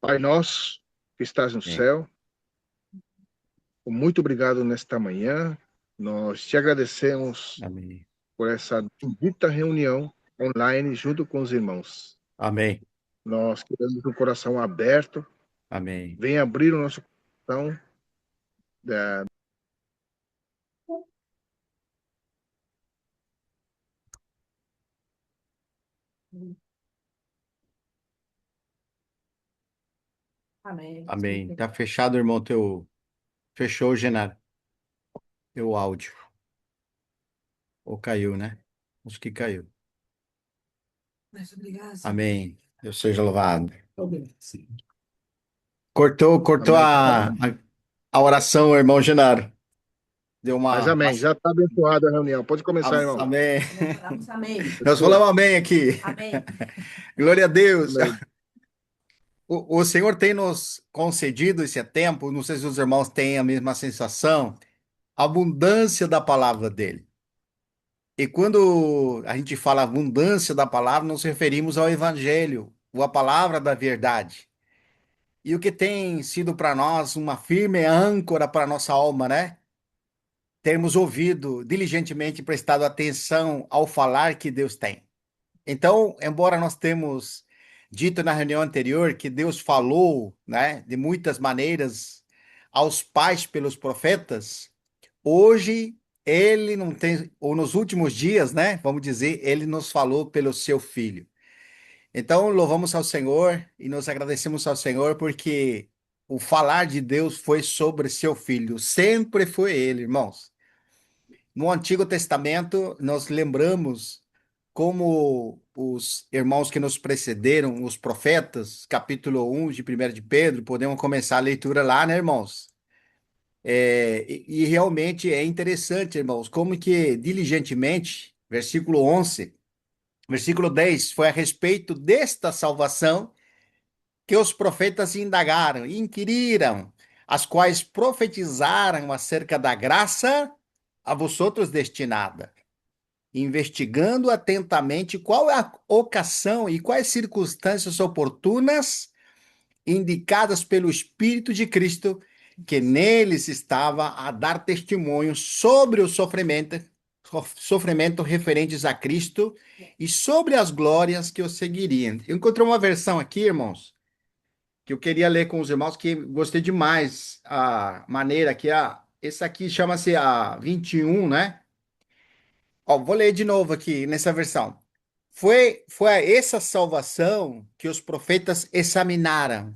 Pai nosso, que estás no Amém. céu, muito obrigado nesta manhã. Nós te agradecemos Amém. por essa bendita reunião online junto com os irmãos. Amém. Nós queremos um coração aberto. Amém. Venha abrir o nosso coração. Da... Amém. Amém. Tá fechado, irmão, teu. Fechou, Genaro. Teu áudio. Ou caiu, né? Acho que caiu. Mas obrigado. Amém. Deus seja louvado. Cortou Amém. a oração, irmão Genaro. Deu Mas uma. amém. Já está abençoada a reunião. Pode começar, irmão. Amém. Nós falamos amém. Nós falamos amém aqui. Amém. Glória a Deus. Amém. O Senhor tem nos concedido esse tempo, não sei se os irmãos têm a mesma sensação, abundância da palavra dele. E quando a gente fala abundância da palavra, nos referimos ao evangelho, ou a palavra da verdade. E o que tem sido para nós uma firme âncora para a nossa alma, né? Termos ouvido diligentemente e prestado atenção ao falar que Deus tem. Então, embora nós temos dito na reunião anterior que Deus falou, né, de muitas maneiras aos pais pelos profetas, hoje ele não tem, ou nos últimos dias, né, vamos dizer, ele nos falou pelo seu filho. Então, louvamos ao Senhor e nos agradecemos ao Senhor porque o falar de Deus foi sobre seu filho, sempre foi ele, irmãos. No Antigo Testamento, nós lembramos como os irmãos que nos precederam, os profetas, capítulo 1 de 1 de Pedro, podemos começar a leitura lá, né, irmãos? E realmente é interessante, irmãos, como que diligentemente, versículo 11, versículo 10, foi a respeito desta salvação que os profetas indagaram, inquiriram, as quais profetizaram acerca da graça a vosotros destinada, investigando atentamente qual é a ocasião e quais circunstâncias oportunas indicadas pelo Espírito de Cristo, que neles estava a dar testemunho sobre o sofrimento referentes a Cristo e sobre as glórias que o seguiriam. Eu encontrei uma versão aqui, irmãos, que eu queria ler com os irmãos, que gostei demais a maneira que esse aqui chama-se a 21, né? Ó, vou ler de novo aqui nessa versão. Foi a essa salvação que os profetas examinaram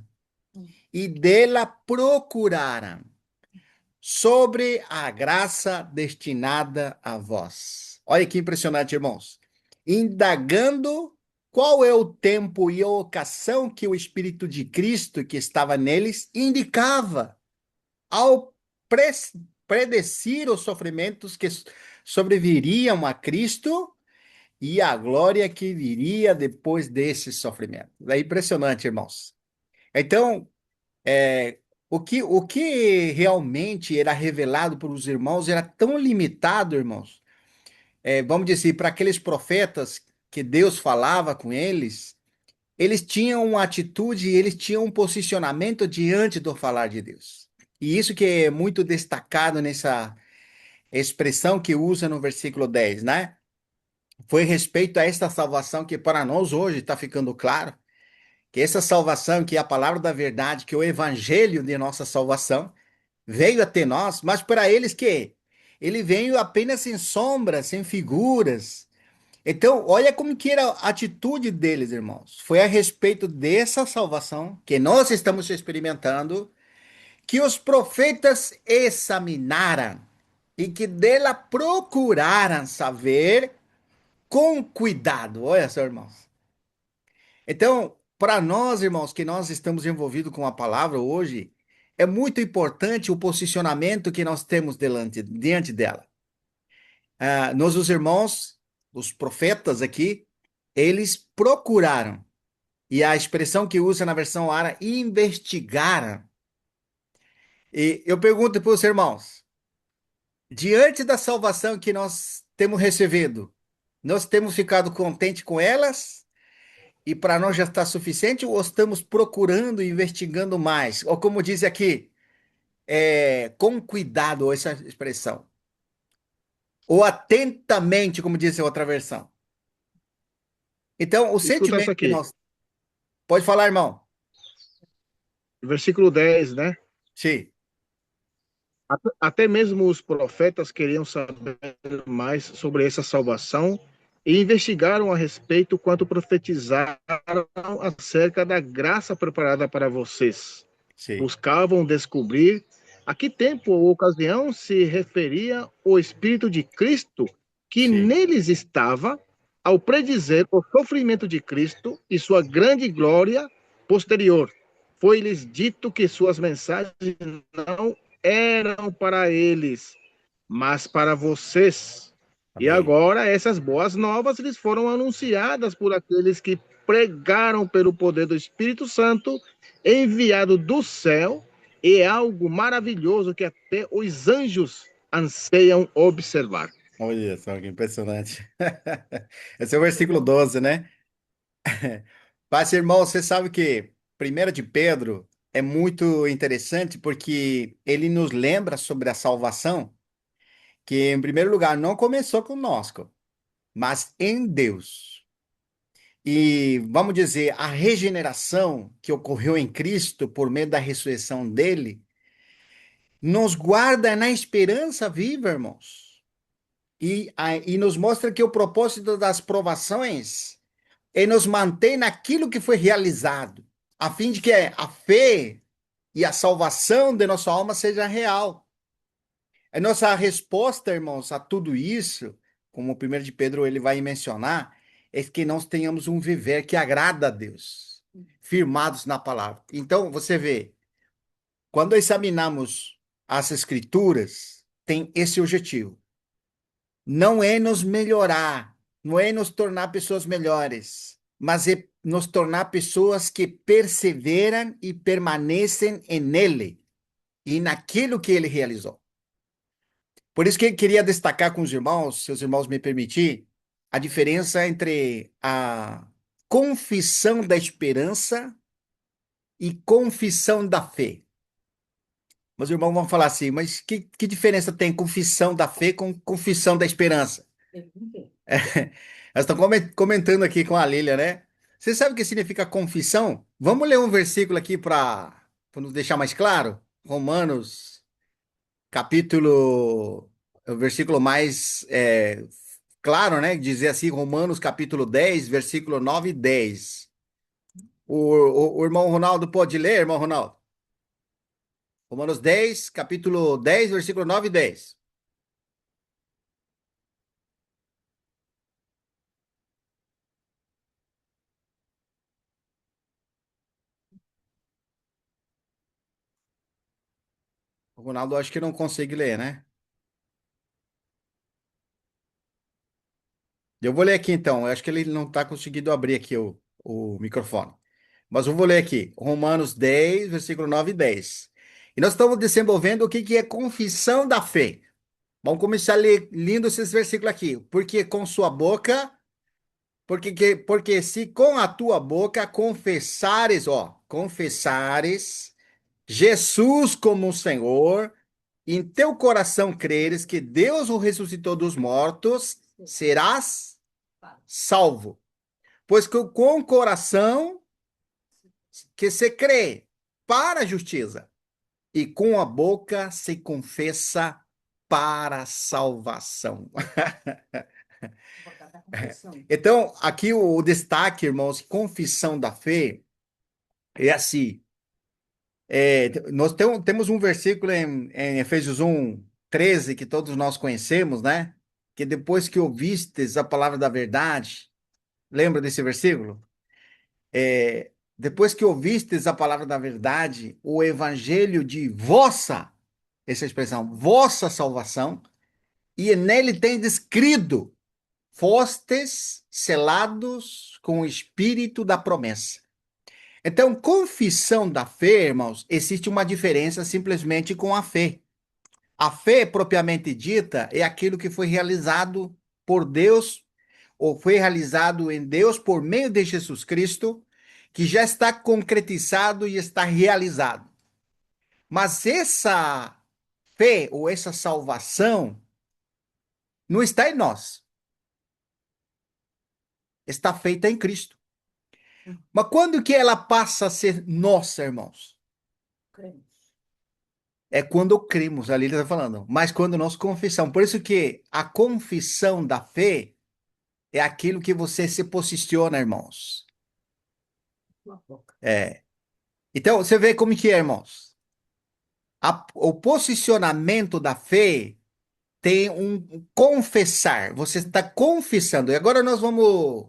e dela procuraram sobre a graça destinada a vós. Olha que impressionante, irmãos. Indagando qual é o tempo e a ocasião que o Espírito de Cristo que estava neles indicava ao predecir os sofrimentos que sobreviriam a Cristo e a glória que viria depois desse sofrimento. É impressionante, irmãos. Então, é, o que realmente era revelado para os irmãos era tão limitado, irmãos. Vamos dizer, para aqueles profetas que Deus falava com eles, eles tinham uma atitude, eles tinham um posicionamento diante do falar de Deus. E isso que é muito destacado nessa expressão que usa no versículo 10, né? Foi respeito a esta salvação que para nós hoje está ficando claro, que essa salvação, que é a palavra da verdade, que é o evangelho de nossa salvação, veio até nós, mas para eles que ele veio apenas em sombras, em figuras. Então, olha como que era a atitude deles, irmãos. Foi a respeito dessa salvação que nós estamos experimentando, que os profetas examinaram e que dela procuraram saber com cuidado. Olha só, irmãos. Então, para nós, irmãos, que nós estamos envolvidos com a palavra hoje, é muito importante o posicionamento que nós temos diante dela. Nós, os irmãos, os profetas aqui, eles procuraram, e a expressão que usa na versão Ara, investigaram. E eu pergunto para os irmãos, diante da salvação que nós temos recebido, nós temos ficado contentes com elas? e para nós já está suficiente ou estamos procurando e investigando mais? Ou como diz aqui, com cuidado, essa expressão. Ou atentamente, como diz a outra versão. Então, o Escuta essa sentimento que aqui. nós... Pode falar, irmão. Versículo 10, né? Sim, Até mesmo os profetas queriam saber mais sobre essa salvação e investigaram a respeito quanto profetizaram acerca da graça preparada para vocês. sim, Buscavam descobrir a que tempo ou ocasião se referia o Espírito de Cristo que sim. neles estava ao predizer o sofrimento de Cristo e sua grande glória posterior. Foi-lhes dito que suas mensagens não eram para eles, mas para vocês. E Amém. agora essas boas novas lhes foram anunciadas por aqueles que pregaram pelo poder do Espírito Santo, enviado do céu, e é algo maravilhoso que até os anjos anseiam observar. Olha só que impressionante. Esse é o versículo 12, né? Mas, irmão, você sabe que 1 de Pedro é muito interessante porque ele nos lembra sobre a salvação, que, em primeiro lugar, não começou conosco, mas em Deus. E, vamos dizer, a regeneração que ocorreu em Cristo por meio da ressurreição dele, nos guarda na esperança viva, irmãos. E nos mostra que o propósito das provações é nos manter naquilo que foi realizado, a fim de que a fé e a salvação de nossa alma seja real. A nossa resposta, irmãos, a tudo isso, como o primeiro de Pedro ele vai mencionar, é que nós tenhamos um viver que agrada a Deus, firmados na palavra. Então, você vê, quando examinamos as escrituras, tem esse objetivo. Não é nos melhorar, não é nos tornar pessoas melhores, mas é nos tornar pessoas que perseveram e permanecem nele e naquilo que ele realizou. Por isso que eu queria destacar com os irmãos, se os irmãos me permitirem, a diferença entre a confissão da esperança e confissão da fé. Meus irmãos vão falar assim, mas que diferença tem confissão da fé com confissão da esperança? Nós estamos comentando aqui com a Lília, né? Você sabe o que significa confissão? Vamos ler um versículo aqui para nos deixar mais claro? Romanos, capítulo, o versículo mais claro, né? Dizer assim, Romanos, capítulo 10, versículo 9 e 10. O irmão Ronaldo pode ler, irmão Ronaldo? Romanos 10, capítulo 10, versículo 9 e 10. O Ronaldo acho que não consegue ler, né? Eu vou ler aqui então. Eu acho que ele não está conseguindo abrir aqui o microfone. Mas eu vou ler aqui. Romanos 10, versículo 9 e 10. E nós estamos desenvolvendo o que é confissão da fé. Vamos começar lendo esses versículos aqui. Porque com sua boca, porque se com a tua boca confessares Jesus como Senhor, em teu coração creres que Deus o ressuscitou dos mortos, serás salvo. Pois que com o coração que se crê para a justiça e com a boca se confessa para a salvação. Então, aqui o destaque, irmãos, confissão da fé é assim. Nós temos um versículo em Efésios 1:13 que todos nós conhecemos, né? Que depois que ouvistes a palavra da verdade, lembra desse versículo? Depois que ouvistes a palavra da verdade, o evangelho de essa expressão, vossa salvação, e nele tem descrito, fostes selados com o espírito da promessa. Então, confissão da fé, irmãos, existe uma diferença simplesmente com a fé. A fé, propriamente dita, é aquilo que foi realizado por Deus, ou foi realizado em Deus por meio de Jesus Cristo, que já está concretizado e está realizado. Mas essa fé ou essa salvação não está em nós, está feita em Cristo. Mas quando que ela passa a ser nossa, irmãos? Cremos. É quando cremos, ali ele está falando, mas quando nós confessamos. Por isso que a confissão da fé é aquilo que você se posiciona, irmãos. Uma boca. É. Então, você vê como que é, irmãos. O posicionamento da fé tem um confessar. Você está confessando. E agora nós vamos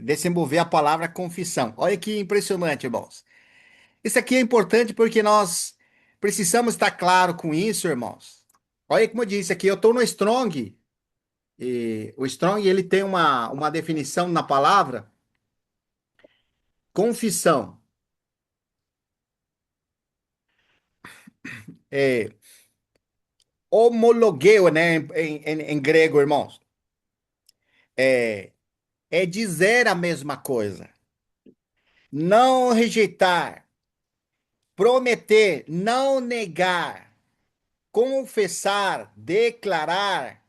desenvolver a palavra confissão. Olha que impressionante, irmãos. Isso aqui é importante porque nós precisamos estar claro com isso, irmãos. Olha como eu disse aqui, eu estou no Strong. E o Strong ele tem uma definição na palavra confissão. É, homologueu, né, em grego, irmãos. É, é dizer a mesma coisa. Não rejeitar, prometer, não negar, confessar, declarar,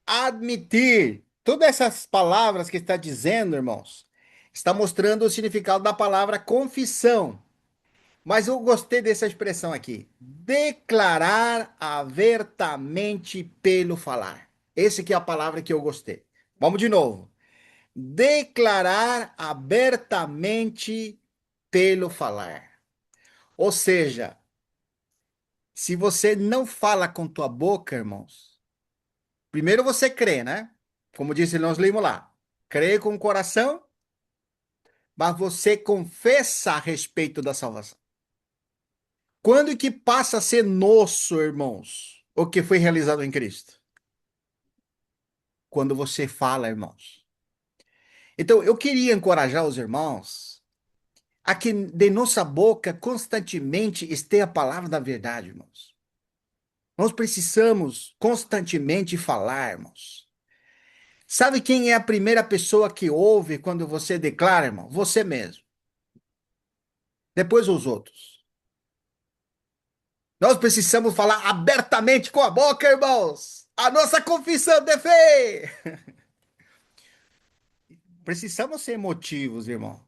admitir. Todas essas palavras que está dizendo, irmãos, está mostrando o significado da palavra confissão. Mas eu gostei dessa expressão aqui. Declarar abertamente pelo falar. Essa que é a palavra que eu gostei. Vamos de novo. Declarar abertamente pelo falar. Ou seja, se você não fala com tua boca, irmãos, primeiro você crê, né? Como disse, nós lemos lá. Crê com o coração, mas você confessa a respeito da salvação. Quando que passa a ser nosso, irmãos, o que foi realizado em Cristo? Quando você fala, irmãos. Então, eu queria encorajar os irmãos a que de nossa boca constantemente esteja a palavra da verdade, irmãos. Nós precisamos constantemente falar, irmãos. Sabe quem é a primeira pessoa que ouve quando você declara, irmão? Você mesmo. Depois os outros. Nós precisamos falar abertamente com a boca, irmãos. A nossa confissão de fé. Precisamos ser emotivos, irmão.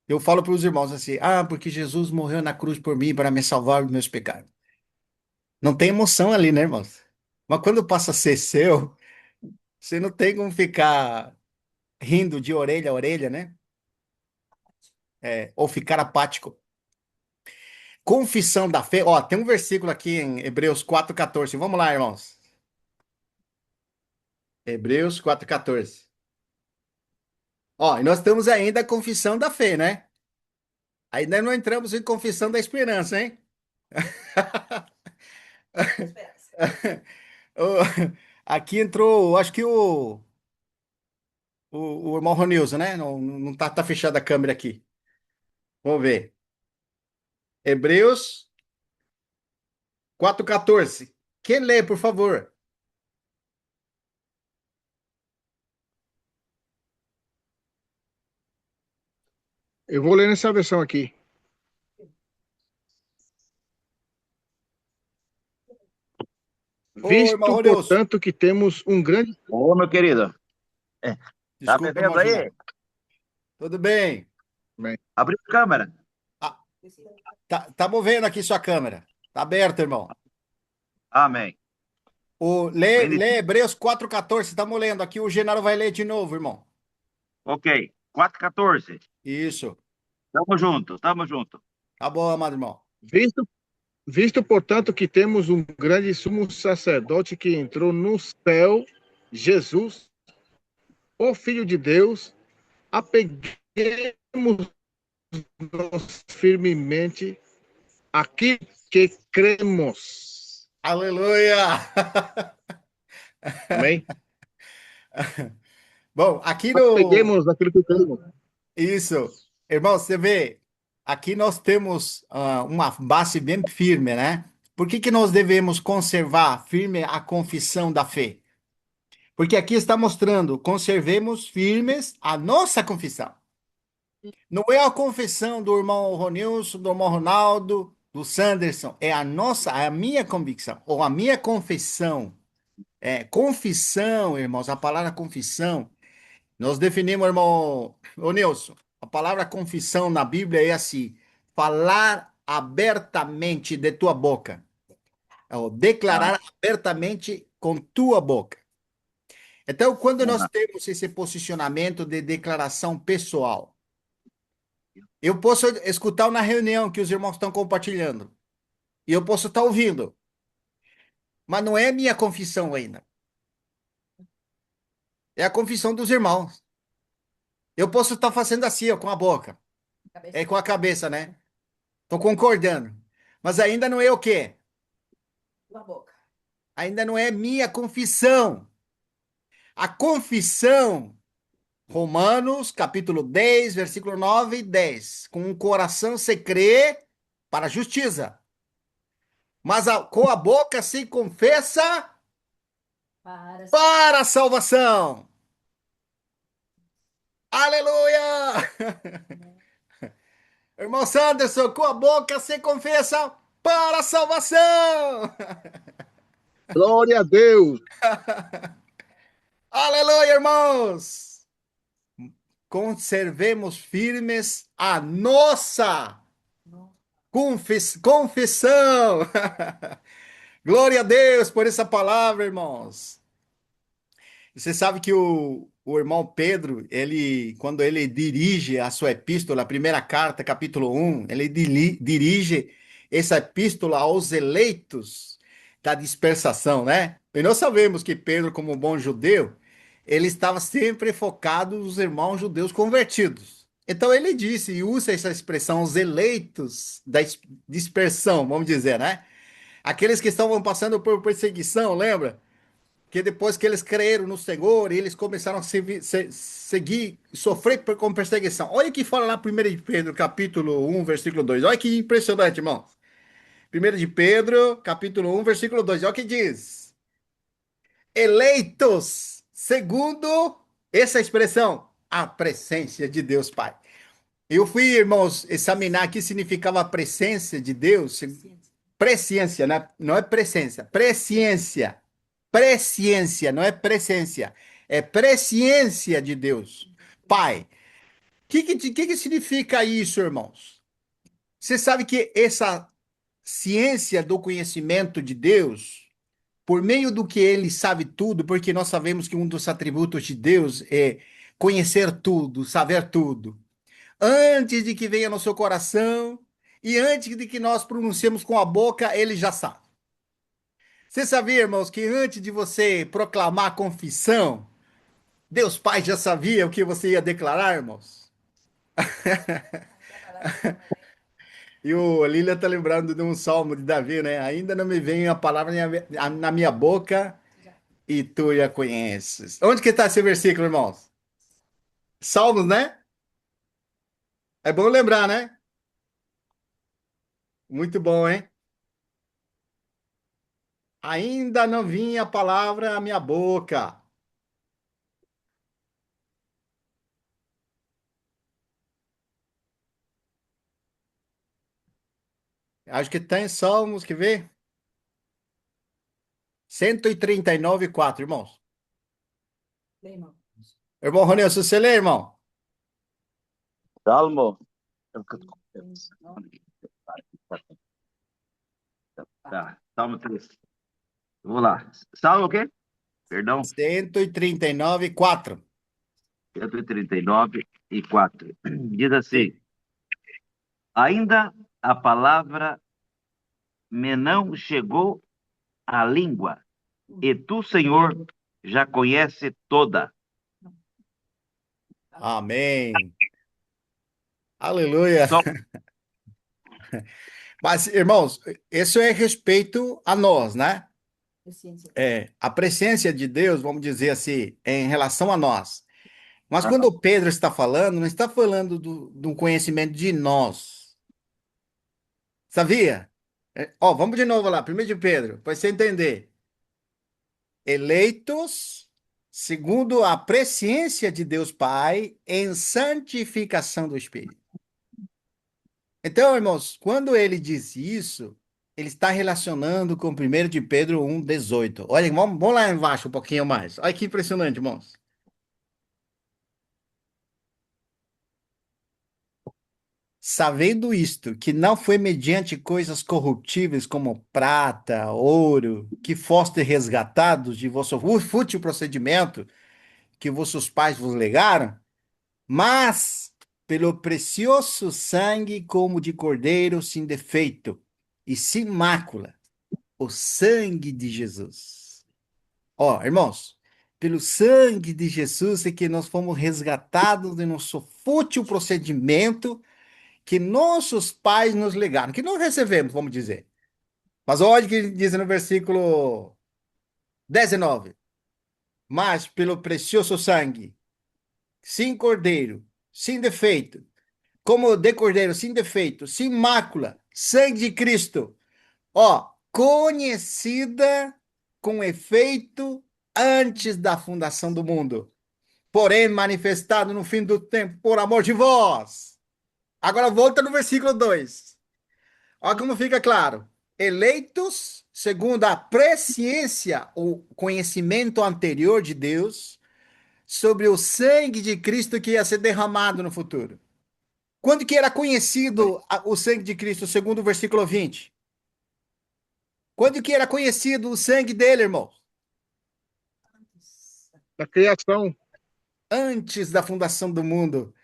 Eu falo para os irmãos assim: porque Jesus morreu na cruz por mim para me salvar dos meus pecados. Não tem emoção ali, né, irmãos? Mas quando passa a ser seu, você não tem como ficar rindo de orelha a orelha, né? Ou ficar apático. Confissão da fé. Ó, tem um versículo aqui em Hebreus 4,14. Vamos lá, irmãos. Hebreus 4,14. Ó, e nós estamos ainda a confissão da fé, né? Ainda não entramos em confissão da esperança, hein? Esperança. Aqui entrou, acho que o irmão Ronilson, né? Não tá fechada a câmera aqui. Vamos ver. Hebreus 4,14. Quem lê, por favor? Eu vou ler nessa versão aqui. Ô, irmão Visto, Ronilson. portanto, que temos um grande. Ô, meu querido, tá me Desculpa, irmão vendo aí? Gilmar. Tudo bem? Abriu a câmera. Ah, tá movendo aqui sua câmera. Tá aberto, irmão. Amém. Lê Hebreus 4,14. Estamos lendo aqui. O Genaro vai ler de novo, irmão. Ok. 4,14. Isso. Tamo junto, tamo junto. Tá bom, amado irmão. Visto, portanto, que temos um grande sumo sacerdote que entrou no céu, Jesus, o Filho de Deus, apeguemos-nos firmemente aqui que cremos. Aleluia! Amém? Bom, aqui no. Apeguemos aquilo que cremos. Isso. Irmão, você vê, aqui nós temos uma base bem firme, né? Por que que nós devemos conservar firme a confissão da fé? Porque aqui está mostrando, conservemos firmes a nossa confissão. Não é a confissão do irmão Ronilson, do irmão Ronaldo, do Sanderson, é a nossa, é a minha convicção, ou a minha confissão. É, confissão, irmãos, a palavra confissão, nós definimos, irmão Ronilson, a palavra confissão na Bíblia é assim, falar abertamente de tua boca, ou Ah, declarar abertamente com tua boca. Então, quando nós ah, temos esse posicionamento de declaração pessoal, eu posso escutar na reunião que os irmãos estão compartilhando, e eu posso estar ouvindo, mas não é minha confissão ainda, é a confissão dos irmãos. Eu posso estar fazendo assim, ó, com a boca, é Cabeça. com a cabeça, né? Estou concordando, mas ainda não é o quê? Tua boca. Ainda não é minha confissão. A confissão, Romanos, capítulo 10, versículo 9 e 10. Com o coração se crê para a justiça, mas com a boca se confessa Para. para a salvação. Aleluia! Irmão Sanderson, com a boca se confessa para a salvação. Glória a Deus. Aleluia, irmãos! Conservemos firmes a nossa confissão. Glória a Deus por essa palavra, irmãos. Você sabe que o irmão Pedro, ele, quando ele dirige a sua epístola, a primeira carta, capítulo 1, ele dirige essa epístola aos eleitos da dispersação, né? E nós sabemos que Pedro, como bom judeu, ele estava sempre focado nos irmãos judeus convertidos. Então ele disse e usa essa expressão, os eleitos da dispersão, vamos dizer, né? Aqueles que estavam passando por perseguição, lembra? Que depois que eles creram no Senhor, eles começaram a seguir, sofrer com perseguição. Olha o que fala lá 1 de Pedro, capítulo 1, versículo 2. Olha que impressionante, irmão. 1 de Pedro, capítulo 1, versículo 2. Olha o que diz. Eleitos, segundo essa expressão, a presença de Deus Pai. Eu fui, irmãos, examinar o que significava a presença de Deus. Presciência, né? Não é presença, presciência. Presciência, não é presença. É presciência de Deus. Pai. O que significa isso, irmãos? Você sabe que essa ciência do conhecimento de Deus, por meio do que ele sabe tudo, porque nós sabemos que um dos atributos de Deus é conhecer tudo, saber tudo. Antes de que venha no seu coração e antes de que nós pronunciemos com a boca, ele já sabe. Você sabia, irmãos, que antes de você proclamar a confissão, Deus Pai já sabia o que você ia declarar, irmãos? E o Lília está lembrando de um salmo de Davi, né? Ainda não me vem a palavra na minha boca e tu já conheces. Onde que está esse versículo, irmãos? Salmos, né? É bom lembrar, né? Muito bom, hein? Ainda não vinha a palavra à minha boca. Acho que tem Salmos, que vê? 139:4, irmãos. Bem, irmão. Irmão Ronilson, você lê, irmão? Salmo. Não. Tá, Salmo 3. Vamos lá. Salmo o quê? Perdão. 139:4. 139:4. Diz assim: Ainda a palavra me não chegou à língua, e tu, Senhor, já conhece toda. Amém. Aleluia. Só Mas, irmãos, isso é respeito a nós, né? Presciência. É, a presença de Deus, vamos dizer assim, é em relação a nós. Mas quando ah, o Pedro está falando, não está falando do conhecimento de nós. Sabia? Ó, vamos de novo lá, primeiro de Pedro, para você entender. Eleitos, segundo a presciência de Deus Pai em santificação do Espírito. Então, irmãos, quando ele diz isso, ele está relacionando com 1 de Pedro 1,18. Olha, vamos lá embaixo um pouquinho mais. Olha que impressionante, irmãos. Sabendo isto, que não foi mediante coisas corruptíveis como prata, ouro, que foste resgatados de vosso fútil procedimento que vossos pais vos legaram, mas pelo precioso sangue como de cordeiro sem defeito e sem mácula, o sangue de Jesus. Ó, irmãos, pelo sangue de Jesus é que nós fomos resgatados de nosso fútil procedimento que nossos pais nos legaram, que não recebemos, vamos dizer. Mas olha o que diz no versículo 19. Mas pelo precioso sangue, sem cordeiro, sem defeito, como de cordeiro, sem defeito, sem mácula, sangue de Cristo, ó, conhecida com efeito antes da fundação do mundo, porém manifestado no fim do tempo por amor de vós. Agora volta no versículo 2. Olha como fica claro. Eleitos segundo a presciência, o conhecimento anterior de Deus, sobre o sangue de Cristo que ia ser derramado no futuro. Quando que era conhecido o sangue de Cristo, segundo o versículo 20? Quando que era conhecido o sangue dele, irmão? Da criação. Antes da fundação do mundo.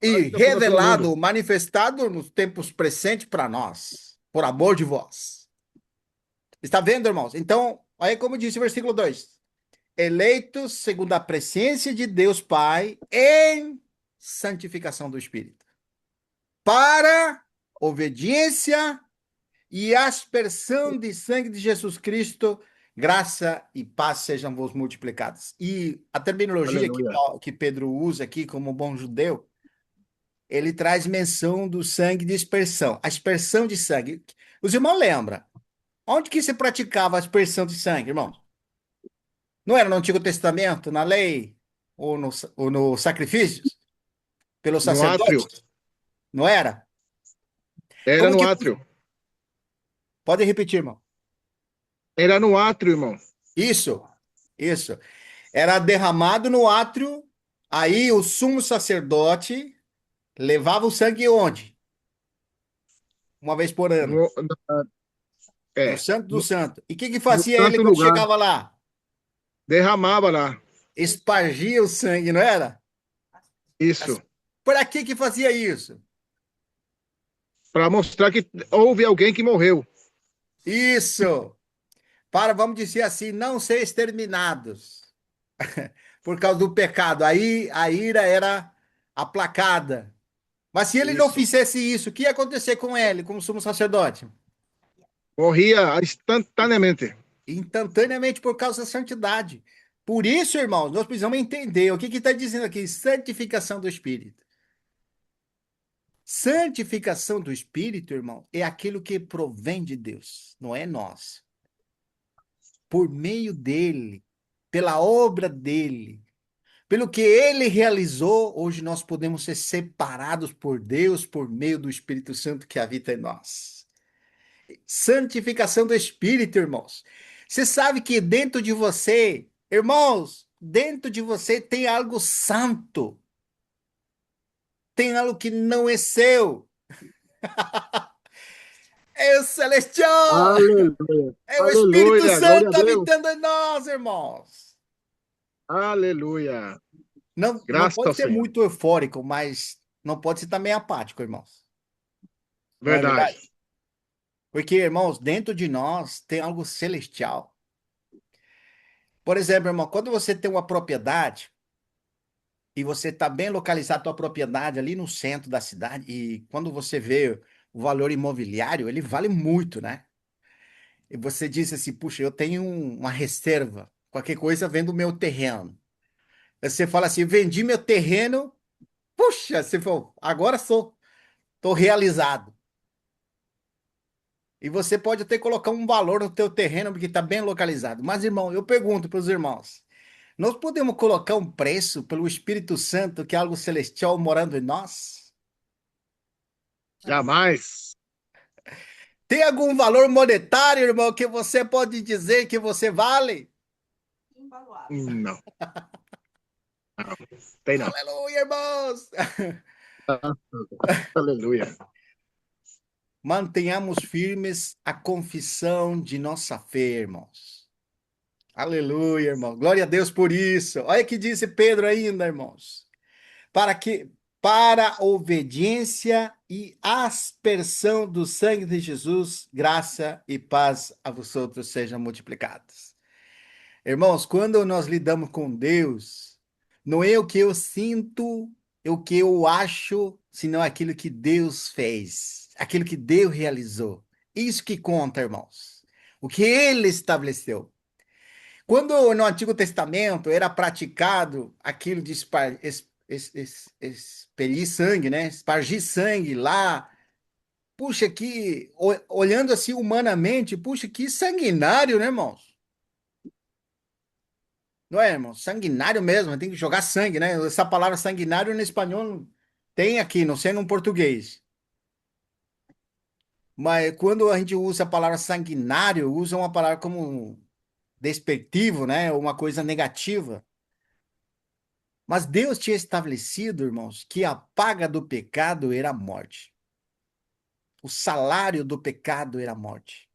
E Antes da fundação do revelado, mundo. manifestado nos tempos presentes para nós, por amor de vós. Está vendo, irmãos? Então, aí como disse o versículo 2. Eleitos segundo a presciência de Deus Pai em santificação do Espírito. Para obediência e aspersão de sangue de Jesus Cristo, graça e paz sejam vos multiplicadas. E a terminologia que Pedro usa aqui como bom judeu, ele traz menção do sangue de aspersão. A aspersão de sangue. Os irmãos lembram? Onde que se praticava a aspersão de sangue, irmão? Não era no Antigo Testamento, na lei, ou no sacrifícios? Pelos sacerdotes? Não era? Era no átrio. Pode repetir, irmão. Era no átrio, irmão. Isso. Era derramado no átrio, aí o sumo sacerdote levava o sangue onde? Uma vez por ano. No Santo do Santo. E o que fazia ele quando chegava lá? Derramava lá. Espargia o sangue, não era? Isso. Para que fazia isso? Para mostrar que houve alguém que morreu. Isso. Para, vamos dizer assim, não ser exterminados por causa do pecado. Aí a ira era aplacada. Mas se ele não fizesse isso, o que ia acontecer com ele, como sumo sacerdote? Morria instantaneamente. Instantaneamente por causa da santidade. Por isso, irmãos, nós precisamos entender o que está dizendo aqui: santificação do Espírito. Santificação do Espírito, irmão, é aquilo que provém de Deus, não é nós. Por meio dele, pela obra dele, pelo que ele realizou, hoje nós podemos ser separados por Deus por meio do Espírito Santo que habita em nós. Santificação do Espírito, irmãos. Você sabe que dentro de você, irmãos, dentro de você tem algo santo. Tem algo que não é seu. É o celestial. Aleluia. É o Espírito Santo habitando em nós, irmãos. Aleluia. Não pode ser muito eufórico, mas não pode ser também apático, irmãos. Verdade. Não é verdade? Porque, irmãos, dentro de nós tem algo celestial. Por exemplo, irmão, quando você tem uma propriedade e você está bem localizado a tua propriedade ali no centro da cidade, e quando você vê o valor imobiliário, ele vale muito, né? E você diz assim, puxa, eu tenho uma reserva, qualquer coisa vendo o meu terreno. Você fala assim, vendi meu terreno, puxa, você falou, agora estou realizado. E você pode até colocar um valor no teu terreno, porque está bem localizado. Mas, irmão, eu pergunto para os irmãos, Nós podemos colocar um preço pelo Espírito Santo, que é algo celestial morando em nós? Jamais. Tem algum valor monetário, irmão, que você pode dizer que você vale? Imbaluável. Não. Tem não. Aleluia, irmãos! Aleluia. Mantenhamos firmes a confissão de nossa fé, irmãos. Aleluia, irmão. Glória a Deus por isso. Olha o que disse Pedro ainda, irmãos. Para a obediência e aspersão do sangue de Jesus, graça e paz a vosotros sejam multiplicadas. Irmãos, quando nós lidamos com Deus, não é o que eu sinto, é o que eu acho, senão aquilo que Deus fez, aquilo que Deus realizou. Isso que conta, irmãos. O que ele estabeleceu. Quando no Antigo Testamento era praticado aquilo de expelir sangue, né? Espargir sangue lá. Puxa, olhando assim humanamente, puxa, que sanguinário, né, irmãos? Não é, irmão? Sanguinário mesmo, tem que jogar sangue, né? Essa palavra sanguinário no espanhol tem aqui, não sei no português. Mas quando a gente usa a palavra sanguinário, usa uma palavra como despectivo, né? Uma coisa negativa. Mas Deus tinha estabelecido, irmãos, que a paga do pecado era a morte. O salário do pecado era a morte.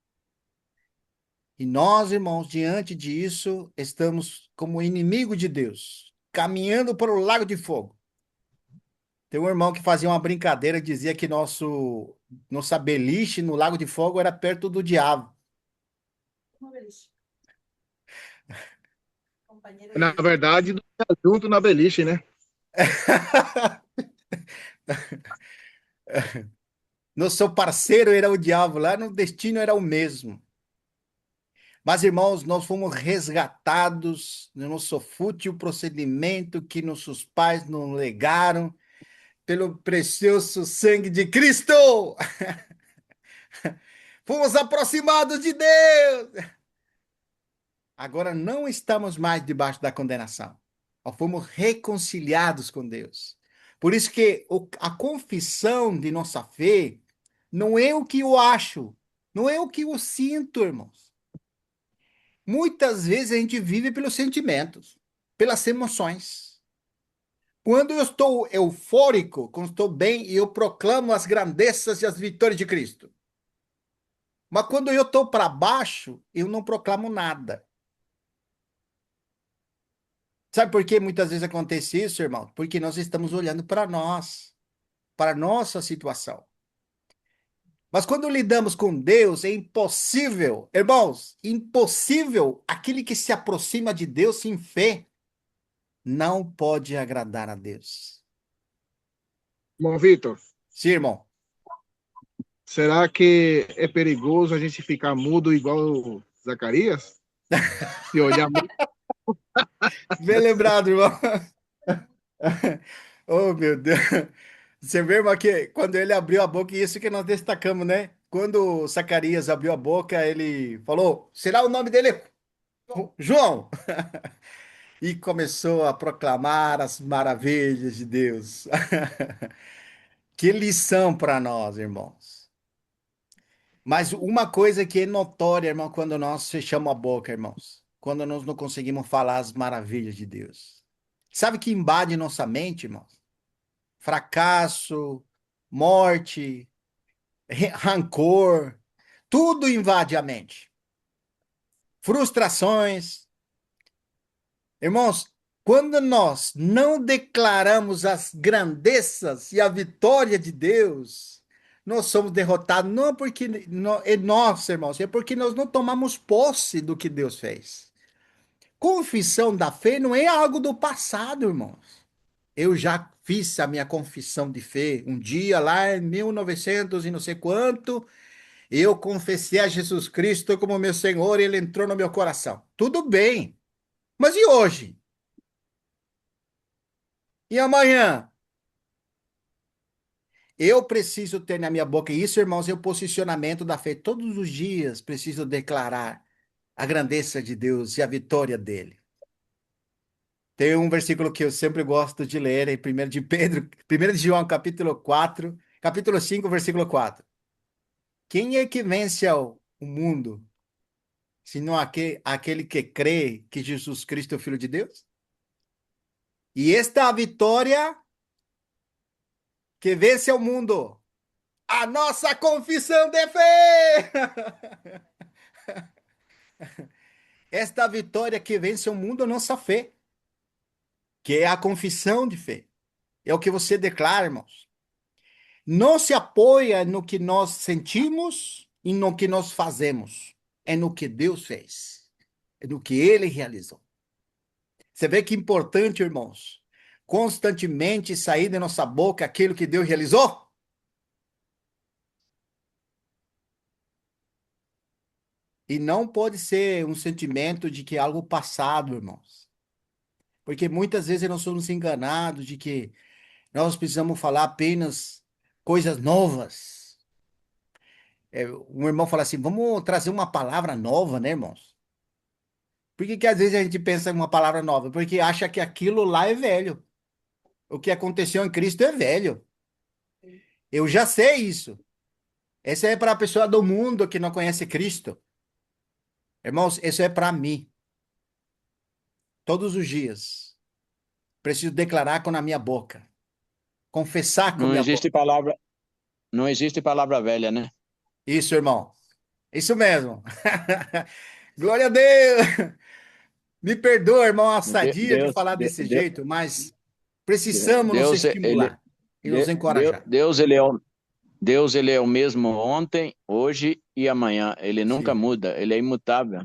E nós, irmãos, diante disso, estamos como inimigo de Deus, caminhando para o lago de fogo. Tem um irmão que fazia uma brincadeira, dizia que nossa beliche no lago de fogo era perto do diabo. Uma beliche. Companheiro Na de- verdade, tá junto na beliche, né? Nosso parceiro era o diabo, lá no destino era o mesmo. Mas, irmãos, nós fomos resgatados no nosso fútil procedimento que nossos pais nos legaram pelo precioso sangue de Cristo. Fomos aproximados de Deus. Agora não estamos mais debaixo da condenação. Nós fomos reconciliados com Deus. Por isso que a confissão de nossa fé não é o que eu acho, não é o que eu sinto, irmãos. Muitas vezes a gente vive pelos sentimentos, pelas emoções. Quando eu estou eufórico, quando estou bem, eu proclamo as grandezas e as vitórias de Cristo. Mas quando eu estou para baixo, eu não proclamo nada. Sabe por que muitas vezes acontece isso, irmão? Porque nós estamos olhando para nós, para a nossa situação. Mas quando lidamos com Deus, é impossível, irmãos, impossível aquele que se aproxima de Deus sem fé não pode agradar a Deus. Bom, Vitor, Sim, irmão. será que é perigoso a gente ficar mudo igual o Zacarias? Se olhar muito. Bem lembrado, irmão. Oh, meu Deus. Você vê, irmão, que quando ele abriu a boca, e isso que nós destacamos, né? Quando Zacarias abriu a boca, ele falou: será o nome dele João? E começou a proclamar as maravilhas de Deus. Que lição para nós, irmãos. Mas uma coisa que é notória, irmão, quando nós fechamos a boca, irmãos, quando nós não conseguimos falar as maravilhas de Deus. Sabe o que invade nossa mente, irmãos? Fracasso, morte, rancor, tudo invade a mente. Frustrações. Irmãos, quando nós não declaramos as grandezas e a vitória de Deus, nós somos derrotados, não porque é nós, irmãos, é porque nós não tomamos posse do que Deus fez. Confissão da fé não é algo do passado, irmãos. Eu já fiz a minha confissão de fé um dia lá em 1900 e não sei quanto, eu confessei a Jesus Cristo como meu Senhor e ele entrou no meu coração. Tudo bem. Mas e hoje? E amanhã? Eu preciso ter na minha boca, e isso, irmãos, é o posicionamento da fé. Todos os dias preciso declarar a grandeza de Deus e a vitória dele. Tem um versículo que eu sempre gosto de ler em 1 de João, capítulo 5, versículo 4. Quem é que vence o mundo, senão aquele que crê que Jesus Cristo é o Filho de Deus? E esta é a vitória que vence o mundo, a nossa confissão de fé. Esta vitória que vence o mundo, a nossa fé, que é a confissão de fé. É o que você declara, irmãos. Não se apoia no que nós sentimos e no que nós fazemos. É no que Deus fez. É no que Ele realizou. Você vê que importante, irmãos, constantemente sair de nossa boca aquilo que Deus realizou? E não pode ser um sentimento de que é algo passado, irmãos. Porque muitas vezes nós somos enganados de que nós precisamos falar apenas coisas novas. Um irmão fala assim, vamos trazer uma palavra nova, né, irmãos? Por que que às vezes a gente pensa em uma palavra nova? Porque acha que aquilo lá é velho. O que aconteceu em Cristo é velho. Eu já sei isso. Essa é para a pessoa do mundo que não conhece Cristo. Irmãos, isso é para mim. Todos os dias. Preciso declarar com a minha boca. Confessar com a Não minha boca. existe palavra, não existe palavra velha, né? Isso, irmão. Isso mesmo. Glória a Deus. Me perdoa, irmão, a sadia de Deus, falar desse jeito, mas precisamos nos Deus, ele, estimular e nos encorajar. Deus, ele é o mesmo ontem, hoje e amanhã. Ele nunca Sim. muda, ele é imutável.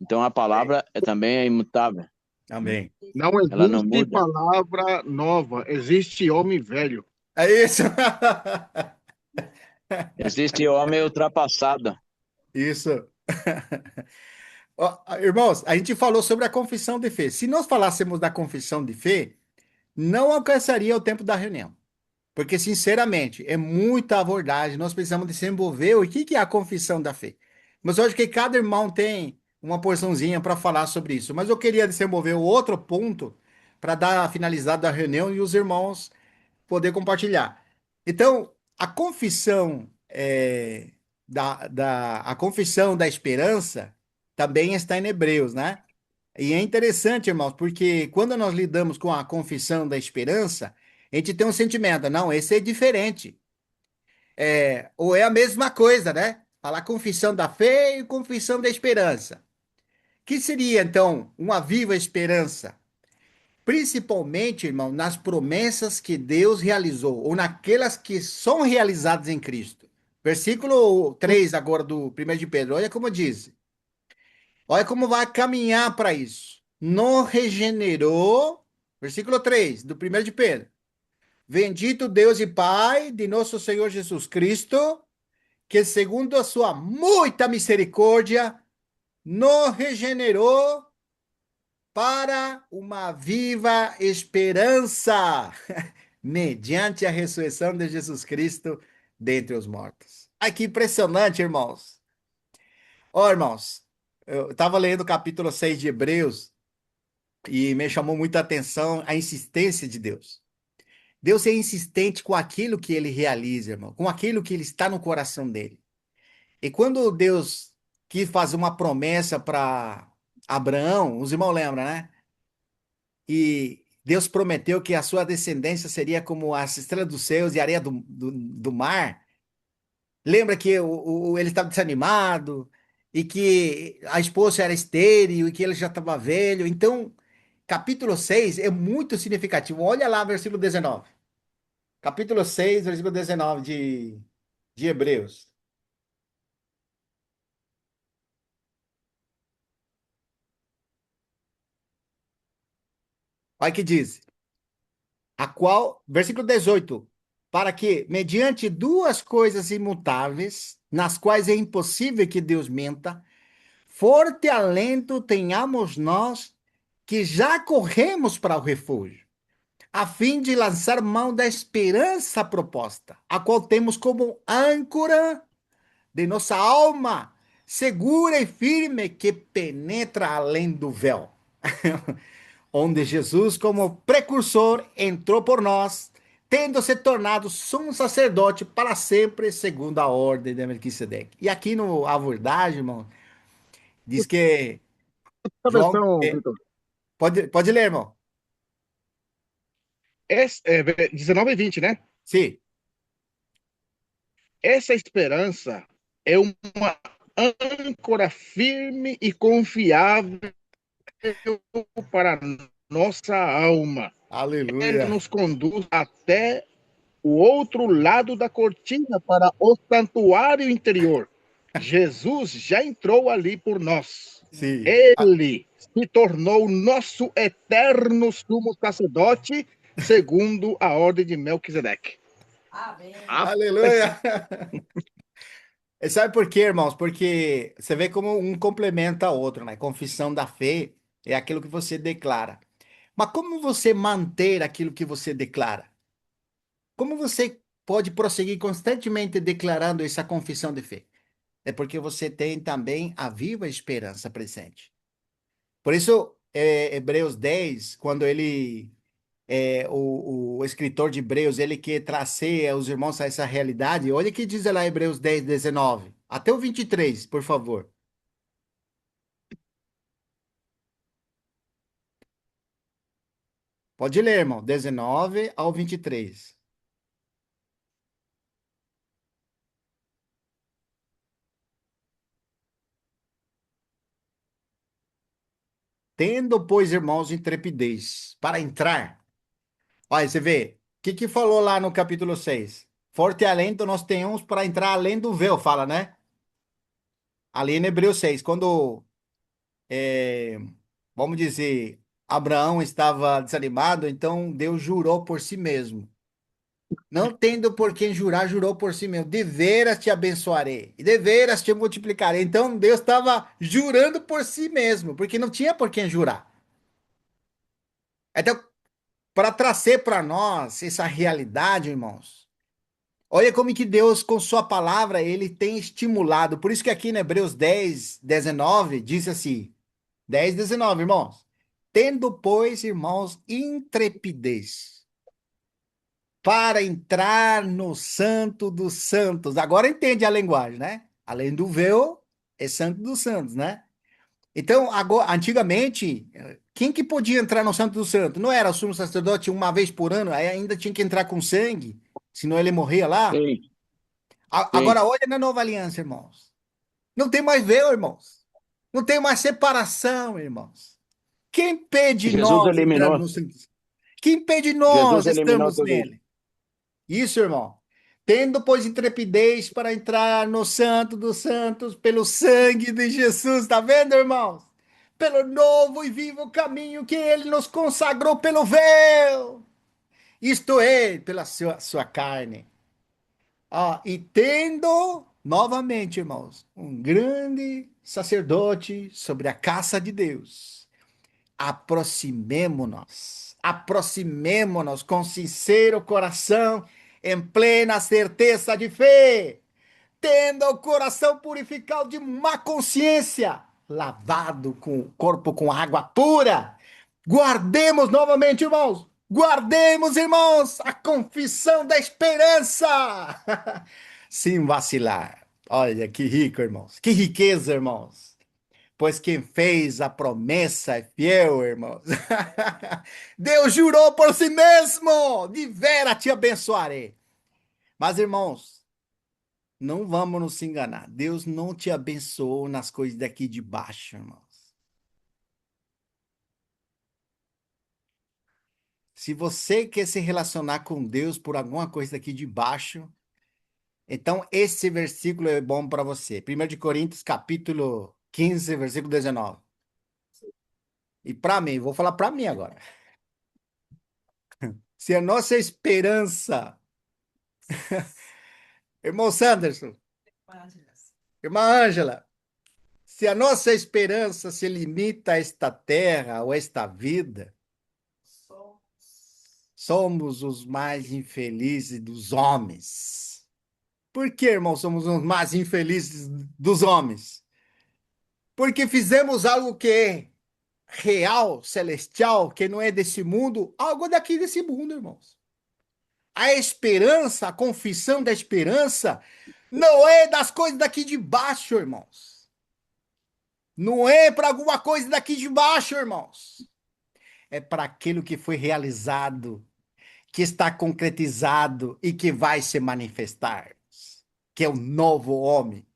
Então a palavra também é imutável. Amém. Não Ela não existe muda. palavra nova, existe homem velho. É isso. Existe homem ultrapassado. Isso. Ó, irmãos, a gente falou sobre a confissão de fé. Se nós falássemos da confissão de fé, não alcançaria o tempo da reunião. Porque, sinceramente, é muita abordagem. Nós precisamos desenvolver o que é a confissão da fé. Mas eu acho que cada irmão tem uma porçãozinha para falar sobre isso. Mas eu queria desenvolver o outro ponto para dar a finalizada da reunião e os irmãos poder compartilhar. Então, a confissão a confissão da esperança também está em Hebreus, né? E é interessante, irmãos, porque quando nós lidamos com a confissão da esperança, a gente tem um sentimento, não, esse é diferente. Ou é a mesma coisa, né? Falar confissão da fé e confissão da esperança. Que seria, então, uma viva esperança? Principalmente, irmão, nas promessas que Deus realizou, ou naquelas que são realizadas em Cristo. Versículo 3 agora do 1 de Pedro, olha como diz. Olha como vai caminhar para isso. Não regenerou, versículo 3 do 1 de Pedro. Bendito Deus e Pai de nosso Senhor Jesus Cristo, que segundo a sua muita misericórdia, nos regenerou para uma viva esperança, mediante a ressurreição de Jesus Cristo dentre os mortos. Ai, que impressionante, irmãos. Ó, irmãos, eu estava lendo o capítulo 6 de Hebreus e me chamou muita atenção a insistência de Deus. Deus é insistente com aquilo que ele realiza, irmão, com aquilo que ele está no coração dele. E quando Deus quis fazer uma promessa para Abraão, os irmãos lembram, né? E Deus prometeu que a sua descendência seria como as estrelas dos céus e a areia do mar. Lembra que ele estava desanimado e que a esposa era estéril e que ele já estava velho. Então, capítulo 6 é muito significativo. Olha lá, versículo 19. Capítulo 6, versículo 19 de Hebreus. Olha o que diz. Versículo 18. Para que, mediante duas coisas imutáveis, nas quais é impossível que Deus minta, forte alento tenhamos nós que já corremos para o refúgio, a fim de lançar mão da esperança proposta, a qual temos como âncora de nossa alma, segura e firme, que penetra além do véu. onde Jesus, como precursor, entrou por nós, tendo se tornado sumo sacerdote para sempre, segundo a ordem de Melquisedeque. E aqui no A Verdade, irmão, diz que Essa João. versão, Vitor, Pode ler, irmão. é 19 e 20, né? Sim. Essa esperança é uma âncora firme e confiável para a nossa alma. Ele Aleluia. nos conduz até o outro lado da cortina para o santuário interior. Jesus já entrou ali por nós. Sim. Ele se tornou nosso eterno sumo sacerdote, segundo a ordem de Melquisedeque. Amém. Aleluia. E sabe por quê, irmãos? Porque você vê como um complementa o outro, né? Confissão da fé é aquilo que você declara. Mas como você manter aquilo que você declara? Como você pode prosseguir constantemente declarando essa confissão de fé? É porque você tem também a viva esperança presente. Por isso, Hebreus 10, quando o escritor de Hebreus, ele quer trazer os irmãos a essa realidade, olha o que diz lá Hebreus 10, 19, até o 23, por favor. Pode ler, irmão, 19 ao 23. Tendo, pois, irmãos, intrepidez para entrar. Olha, você vê, o que que falou lá no capítulo 6? Forte alento nós temos para entrar além do véu, fala, né? Ali em Hebreus 6, quando, é, vamos dizer, Abraão estava desanimado, então Deus jurou por si mesmo. Não tendo por quem jurar, jurou por si mesmo. De veras te abençoarei, e de veras te multiplicarei. Então Deus estava jurando por si mesmo, porque não tinha por quem jurar. Então, para trazer para nós essa realidade, irmãos, olha como que Deus, com sua palavra, ele tem estimulado. Por isso que aqui em Hebreus 10, 19, diz assim, 10, 19, irmãos. Tendo, pois, irmãos, intrepidez para entrar no Santo dos Santos. Agora entende a linguagem, né? Além do véu, é Santo dos Santos, né? Então, agora, antigamente, quem que podia entrar no Santo dos Santos? Não era o sumo sacerdote uma vez por ano, aí ainda tinha que entrar com sangue, senão ele morria lá. Sim, Agora, sim. olha na nova aliança, irmãos. Não tem mais véu, irmãos. Não tem mais separação, irmãos. Quem impede Jesus nós entrar eliminou. no Santo? Quem impede Jesus nós eliminou estamos tudo isso. nele? Isso, irmão. Tendo, pois, intrepidez para entrar no Santo dos Santos pelo sangue de Jesus. Tá vendo, irmãos? Pelo novo e vivo caminho que ele nos consagrou pelo véu. Isto é, pela sua carne. E tendo, novamente, irmãos, um grande sacerdote sobre a casa de Deus, aproximemo-nos com sincero coração, em plena certeza de fé, tendo o coração purificado de má consciência, lavado com o corpo com água pura. Guardemos novamente, irmãos. Guardemos, irmãos, a confissão da esperança. Sem vacilar. Olha que rico, irmãos. Que riqueza, irmãos. Pois quem fez a promessa é fiel, irmãos. Deus jurou por si mesmo: de vera te abençoarei. Mas, irmãos, não vamos nos enganar. Deus não te abençoou nas coisas daqui de baixo, irmãos. Se você quer se relacionar com Deus por alguma coisa daqui de baixo, então esse versículo é bom para você. 1 de Coríntios, capítulo 15, versículo 19. E para mim, vou falar para mim agora. Se a nossa esperança, irmão Sanderson, irmã Ângela, se a nossa esperança se limita a esta terra ou esta vida, somos os mais infelizes dos homens. Por que, irmão, somos os mais infelizes dos homens? Porque fizemos algo que real, celestial, que não é desse mundo, algo daqui desse mundo, irmãos. A esperança, a confissão da esperança, não é das coisas daqui de baixo, irmãos. Não é para alguma coisa daqui de baixo, irmãos. É para aquilo que foi realizado, que está concretizado e que vai se manifestar, que é o novo homem.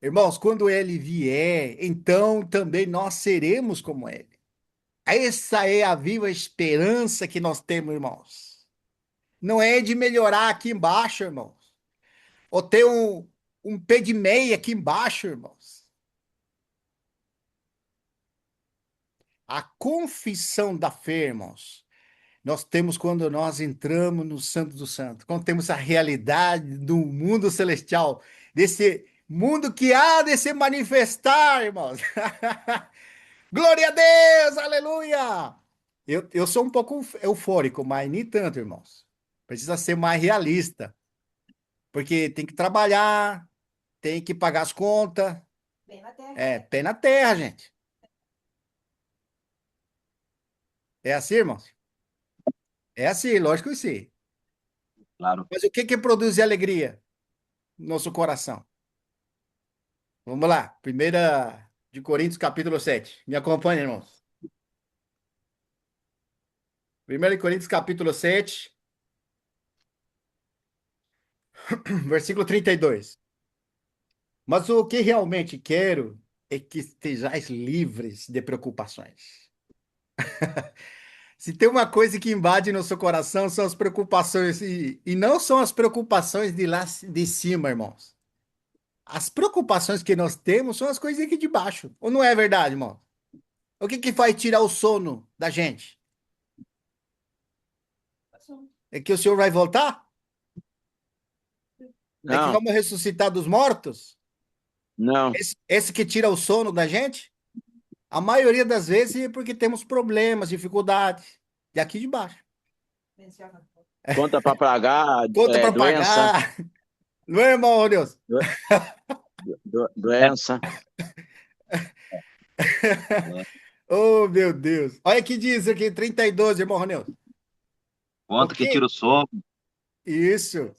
Irmãos, quando ele vier, então também nós seremos como ele. Essa é a viva esperança que nós temos, irmãos. Não é de melhorar aqui embaixo, irmãos. Ou ter um pé de meia aqui embaixo, irmãos. A confissão da fé, irmãos, nós temos quando nós entramos no Santo dos Santos, quando temos a realidade do mundo celestial, desse mundo que há de se manifestar, irmãos. Glória a Deus, aleluia! Eu sou um pouco eufórico, mas nem tanto, irmãos. Precisa ser mais realista, porque tem que trabalhar, tem que pagar as contas. Bem na terra. É, pé na terra, gente. É assim, irmãos? É assim, lógico que sim. Claro. Mas o que que produz alegria no nosso coração? Vamos lá, 1 Coríntios, capítulo 7. Me acompanha, irmãos. 1 Coríntios, capítulo 7, versículo 32. Mas o que realmente quero é que estejais livres de preocupações. Se tem uma coisa que invade nosso coração, são as preocupações, e não são as preocupações de lá de cima, irmãos. As preocupações que nós temos são as coisas aqui de baixo. Ou não é verdade, irmão? O que que vai tirar o sono da gente? É que o Senhor vai voltar? É que Não, vamos ressuscitar dos mortos? não. Esse que tira o sono da gente? A maioria das vezes é porque temos problemas, dificuldades. De aqui de baixo. Menciona. Conta para pagar, Conta para doença, pagar. Não é, irmão, Deus? doença. É. Oh, meu Deus. Olha que diz aqui, 32, irmão Roneu. O Conta que que? tira o sono. Isso.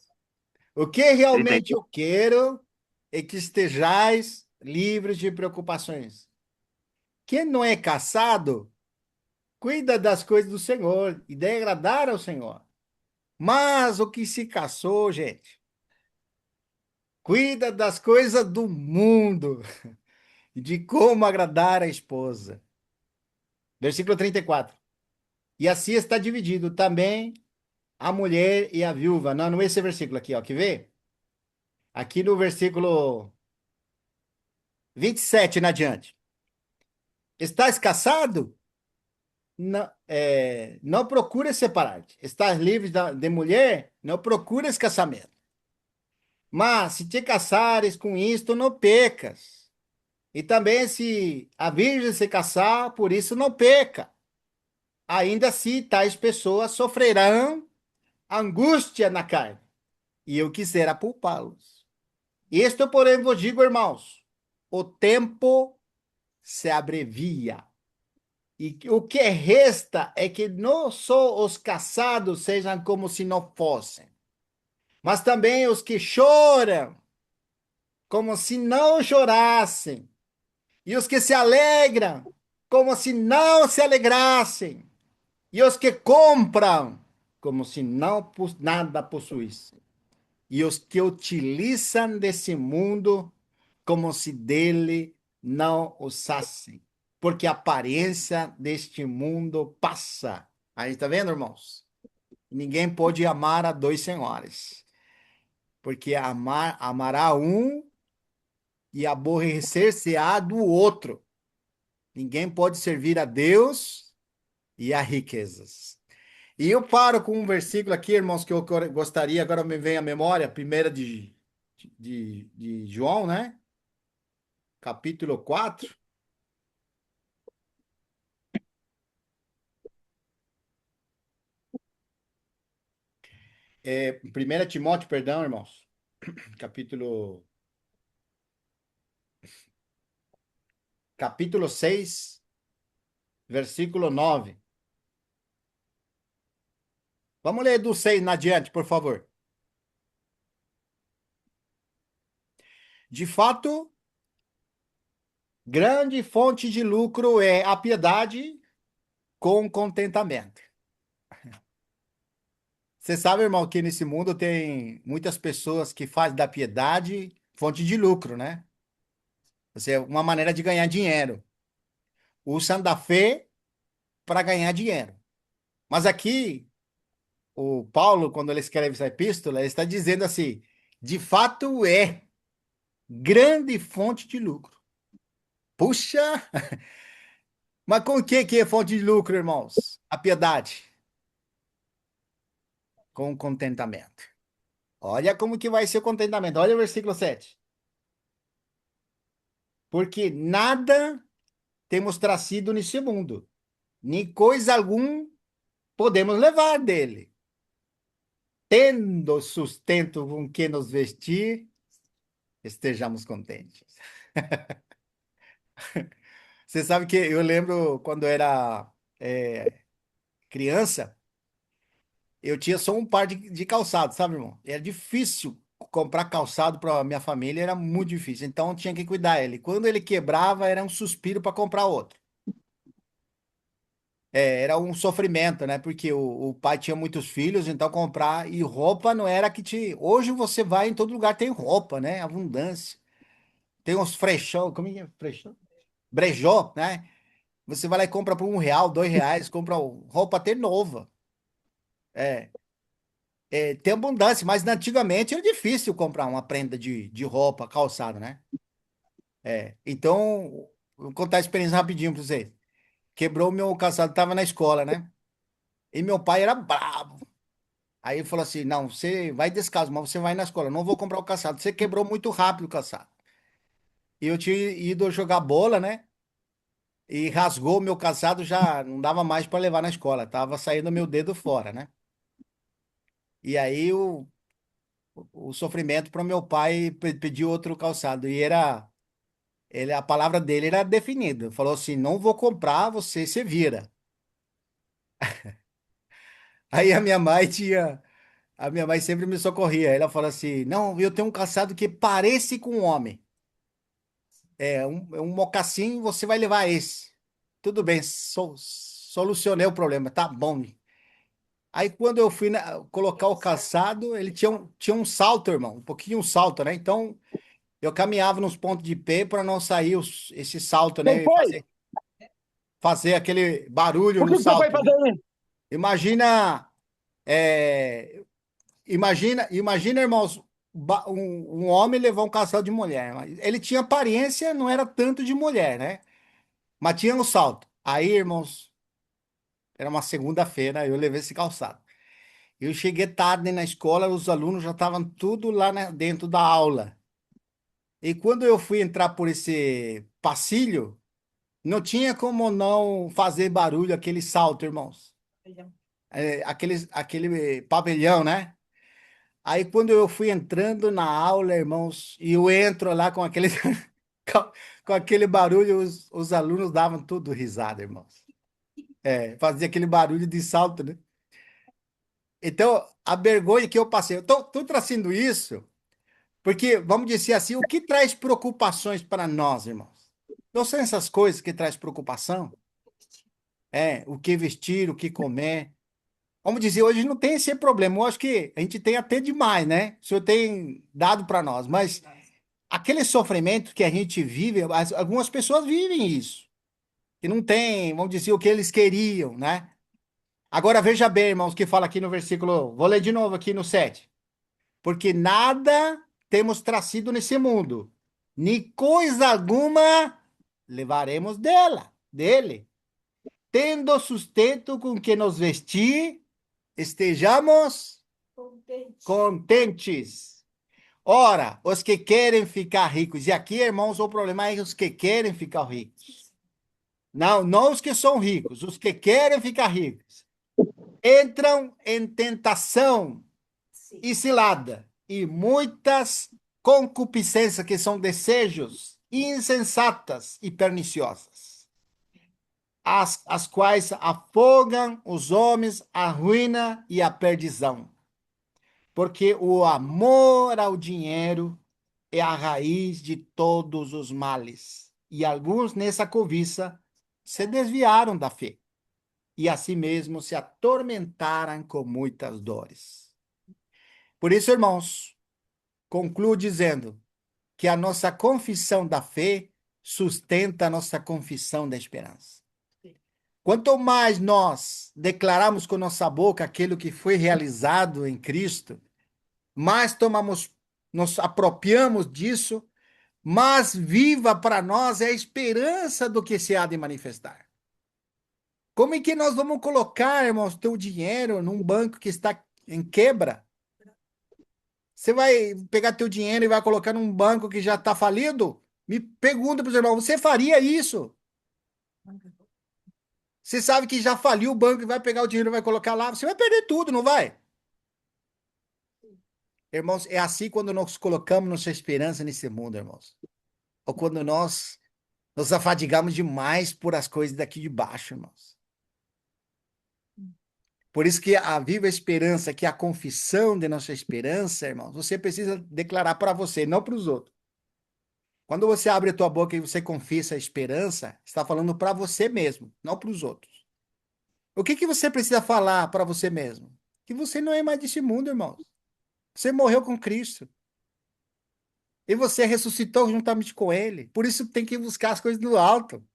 O que realmente 32. eu quero é que estejais livres de preocupações. Quem não é casado, cuida das coisas do Senhor e deve agradar ao Senhor. Mas o que se casou, gente, cuida das coisas do mundo e de como agradar a esposa. Versículo 34. E assim está dividido também a mulher e a viúva. Não, não é esse versículo aqui, ó, que vê? Aqui no versículo 27 na diante. Estás casado? Não, não procures separar-te. Estás livre de mulher? Não procures casamento. Mas se te casares com isto, não pecas. E também se a virgem se casar, por isso não peca. Ainda assim, tais pessoas sofrerão angústia na carne. E eu quisera poupá-los. Isto, porém, vos digo, irmãos, o tempo se abrevia. E o que resta é que não só os casados sejam como se não fossem, mas também os que choram, como se não chorassem, e os que se alegram, como se não se alegrassem, e os que compram, como se não nada possuíssem, e os que utilizam desse mundo, como se dele não usassem, porque a aparência deste mundo passa. Aí está vendo, irmãos? Ninguém pode amar a dois senhores, porque amará um e aborrecer-se-á do outro. Ninguém pode servir a Deus e a riquezas. E eu paro com um versículo aqui, irmãos, que eu gostaria, agora me vem à memória, primeira de João, né? Capítulo 4. Primeira Timóteo, perdão, irmãos. Capítulo 6, versículo 9. Vamos ler do 6 na diante, por favor. De fato, grande fonte de lucro é a piedade com contentamento. Você sabe, irmão, que nesse mundo tem muitas pessoas que fazem da piedade fonte de lucro, né? Você é uma maneira de ganhar dinheiro. Usam da fé para ganhar dinheiro. Mas aqui, o Paulo, quando ele escreve essa epístola, ele está dizendo assim: de fato é grande fonte de lucro. Puxa! Mas com o que é fonte de lucro, irmãos? A piedade. Com contentamento. Olha como que vai ser o contentamento. Olha o versículo 7. Porque nada temos trazido nesse mundo, nem coisa algum podemos levar dele. Tendo sustento com que nos vestir, estejamos contentes. Você sabe que eu lembro quando eu era criança, eu tinha só um par de calçado, sabe, irmão? Era difícil comprar calçado para minha família, era muito difícil. Então eu tinha que cuidar ele. Quando ele quebrava, era um suspiro para comprar outro. Era um sofrimento, né? Porque o pai tinha muitos filhos, então comprar. E roupa não era que te. Hoje você vai em todo lugar, tem roupa, né? Abundância. Tem uns frechão, como é que é? Frechão? Brejó, né? Você vai lá e compra por R$ 1, R$ 2, compra roupa até nova. É, tem abundância, mas antigamente era difícil comprar uma prenda de roupa, calçado, né? Então, vou contar a experiência rapidinho para vocês. Quebrou o meu calçado, tava na escola, né? E meu pai era bravo. Aí ele falou assim: não, você vai descalço, mas você vai na escola, não vou comprar o calçado. Você quebrou muito rápido o calçado. E eu tinha ido jogar bola, né? E rasgou o meu calçado, já não dava mais para levar na escola, tava saindo meu dedo fora, né? E aí o sofrimento para o meu pai pedir outro calçado. E a palavra dele era definida. Falou assim: não vou comprar, você se vira. Aí a minha mãe sempre me socorria. Ela falou assim: não, eu tenho um calçado que parece com um homem. É um mocassim, você vai levar esse. Tudo bem, solucionei o problema, tá bom. Aí quando eu fui colocar o calçado, ele tinha um salto, irmão, um pouquinho um salto, né? Então eu caminhava nos pontos de pé para não sair esse salto, Quem né? E foi? fazer aquele barulho O no que você foi salto, né? fazer aí? Imagina, é, imagina, irmãos, um homem levar um calçado de mulher. Ele tinha aparência, não era tanto de mulher, né? Mas tinha um salto. Aí, irmãos, era uma segunda-feira, eu levei esse calçado. Eu cheguei tarde na escola, os alunos já estavam tudo lá dentro da aula. E quando eu fui entrar por esse passilho, não tinha como não fazer barulho, aquele salto, irmãos. Aquele pavilhão, né? Aí quando eu fui entrando na aula, irmãos, e eu entro lá com aquele, com aquele barulho, os alunos davam tudo risada, irmãos. Fazia aquele barulho de salto, né? Então, a vergonha que eu passei, eu tô trazendo isso, porque, vamos dizer assim, o que traz preocupações para nós, irmãos? Não são essas coisas que traz preocupação? O que vestir, o que comer. Vamos dizer, hoje não tem esse problema. Eu acho que a gente tem até demais, né? O Senhor tem dado para nós, mas aquele sofrimento que a gente vive, algumas pessoas vivem isso, e não tem, vamos dizer, o que eles queriam, né? Agora veja bem, irmãos, o que fala aqui no versículo, vou ler de novo aqui no 7. Porque nada temos trazido nesse mundo, nem coisa alguma levaremos dele. Tendo sustento com que nos vestir, estejamos contentes. Ora, os que querem ficar ricos, e aqui, irmãos, o problema é os que querem ficar ricos. Não os que são ricos, os que querem ficar ricos. Entram em tentação e cilada, e muitas concupiscências, que são desejos insensatas e perniciosas. as quais afogam os homens à ruína e à perdição. Porque o amor ao dinheiro é a raiz de todos os males. E alguns nessa cobiça se desviaram da fé e assim mesmo se atormentaram com muitas dores. Por isso, irmãos, concluo dizendo que a nossa confissão da fé sustenta a nossa confissão da esperança. Quanto mais nós declaramos com nossa boca aquilo que foi realizado em Cristo, mais nos apropriamos disso, mais viva para nós é a esperança do que se há de manifestar. Como é que nós vamos colocar, irmãos, teu dinheiro num banco que está em quebra? Você vai pegar teu dinheiro e vai colocar num banco que já está falido? Me pergunta para os irmãos, você faria isso? Você sabe que já faliu o banco e vai pegar o dinheiro e vai colocar lá, você vai perder tudo, não vai? Irmãos, é assim quando nós colocamos nossa esperança nesse mundo, irmãos. Ou quando nós nos afadigamos demais por as coisas daqui de baixo, irmãos. Por isso que a viva esperança, que é a confissão de nossa esperança, irmãos, você precisa declarar para você, não para os outros. Quando você abre a tua boca e você confessa a esperança, está falando para você mesmo, não para os outros. O que você precisa falar para você mesmo? Que você não é mais desse mundo, irmãos. Você morreu com Cristo. E você ressuscitou juntamente com Ele. Por isso tem que buscar as coisas do alto.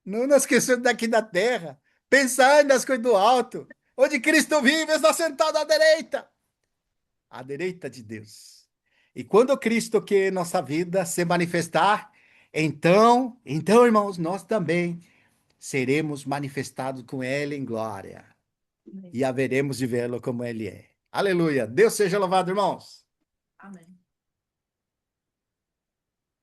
Não nas questões daqui da terra. Pensar nas coisas do alto. Onde Cristo vive, está sentado à direita de Deus. E quando Cristo quer nossa vida se manifestar, então, irmãos, nós também seremos manifestados com Ele em glória. E haveremos de vê-lo como Ele é. Aleluia. Deus seja louvado, irmãos. Amém.